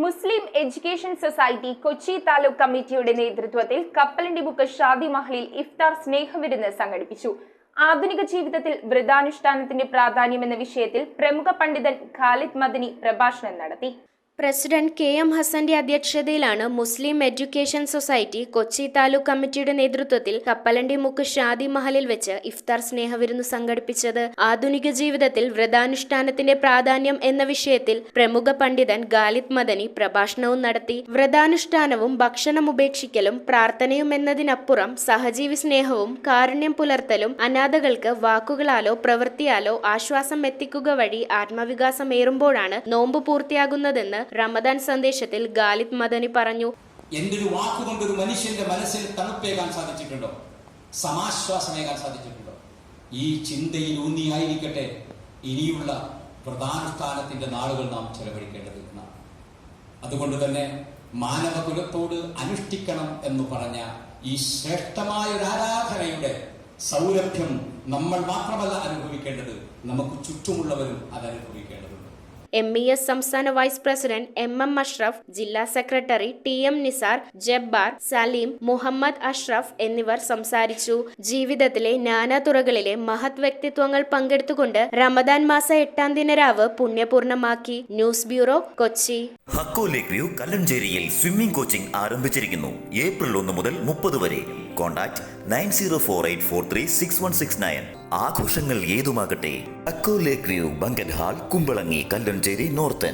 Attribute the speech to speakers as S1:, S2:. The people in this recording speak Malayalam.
S1: മുസ്ലിം എഡ്യൂക്കേഷൻ സൊസൈറ്റി കൊച്ചി താലൂക്ക് കമ്മിറ്റിയുടെ നേതൃത്വത്തിൽ കപ്പലണ്ടി മുക്ക് ഷാദി മഹലിൽ ഇഫ്താർ സ്നേഹവിരുന്ന് സംഘടിപ്പിച്ചു. ആധുനിക ജീവിതത്തിൽ വ്രതാനുഷ്ഠാനത്തിന്റെ പ്രാധാന്യം എന്ന വിഷയത്തിൽ പ്രമുഖ പണ്ഡിതൻ ഖാലിദ് മദനി പ്രഭാഷണം നടത്തി.
S2: പ്രസിഡന്റ് KM ഹസന്റെ അധ്യക്ഷതയിലാണ് മുസ്ലിം എഡ്യൂക്കേഷൻ സൊസൈറ്റി കൊച്ചി താലൂക്ക് കമ്മിറ്റിയുടെ നേതൃത്വത്തിൽ കപ്പലണ്ടി മുക്ക് ഷാദി മഹലിൽ വെച്ച് ഇഫ്താർ സ്നേഹവിരുന്ന് സംഘടിപ്പിച്ചത്. ആധുനിക ജീവിതത്തിൽ വ്രതാനുഷ്ഠാനത്തിന്റെ പ്രാധാന്യം എന്ന വിഷയത്തിൽ പ്രമുഖ പണ്ഡിതൻ ഖാലിദ് മദനി പ്രഭാഷണവും നടത്തി. വ്രതാനുഷ്ഠാനവും ഭക്ഷണം ഉപേക്ഷിക്കലും പ്രാർത്ഥനയും എന്നതിനപ്പുറം സഹജീവി സ്നേഹവും കാരുണ്യം പുലർത്തലും അനാഥകൾക്ക് വാക്കുകളാലോ പ്രവൃത്തിയാലോ ആശ്വാസം എത്തിക്കുക വഴി ആത്മവികാസമേറുമ്പോഴാണ് നോമ്പ് പൂർത്തിയാകുന്നതെന്ന് റമദാൻ സന്ദേശത്തിൽ ഖാലിദ് മദനി പറഞ്ഞു.
S3: എന്തൊരു വാക്കുകൊണ്ട് ഒരു മനുഷ്യന്റെ മനസ്സിൽ തണുപ്പേകാൻ സാധിച്ചിട്ടുണ്ടോ, സമാശ്വാസമേകാൻ സാധിച്ചിട്ടുണ്ടോ? ഈ ചിന്തയിൽ ഊന്നിയായിരിക്കട്ടെ ഇനിയുള്ള പ്രധാനുഷ്ഠാനത്തിന്റെ നാളുകൾ നാം ചെലവഴിക്കേണ്ടത്. അതുകൊണ്ട് തന്നെ മാനവകുലത്തോട് അനുഷ്ഠിക്കണം എന്ന് പറഞ്ഞ ഈ ശ്രേഷ്ഠമായ ഒരു ആരാധനയുടെ സൗരഭ്യം നമ്മൾ മാത്രമല്ല അനുഭവിക്കേണ്ടത്, നമുക്ക് ചുറ്റുമുള്ളവരും അത് അനുഭവിക്കേണ്ടതുണ്ട്.
S2: MES സംസ്ഥാന വൈസ് പ്രസിഡന്റ് MM അഷ്റഫ്, ജില്ലാ സെക്രട്ടറി TM നിസാർ, ജബ്ബാർ, സലീം, മുഹമ്മദ് അഷ്റഫ് എന്നിവർ സംസാരിച്ചു. ജീവിതത്തിലെ നാനാതുറകളിലെ മഹത് വ്യക്തിത്വങ്ങൾ പങ്കെടുത്തുകൊണ്ട് റമദാൻ മാസ 8-ാം ദിനരാവ് പുണ്യപൂർണമാക്കി. News bureau, Kochi.
S4: Hakko lake view കല്ലഞ്ചേരിയിൽ സ്വിമ്മിംഗ് കോച്ചിംഗ് ആരംഭിച്ചിരിക്കുന്നു. ഏപ്രിൽ 1 മുതൽ 30 വരെ. കോൺടാക്ട് 9048436169. ആഘോഷങ്ങൾ ഏതുമാകട്ടെ, Hakko lake view banquet hall, Kumbalangi, Kallanchery, northern.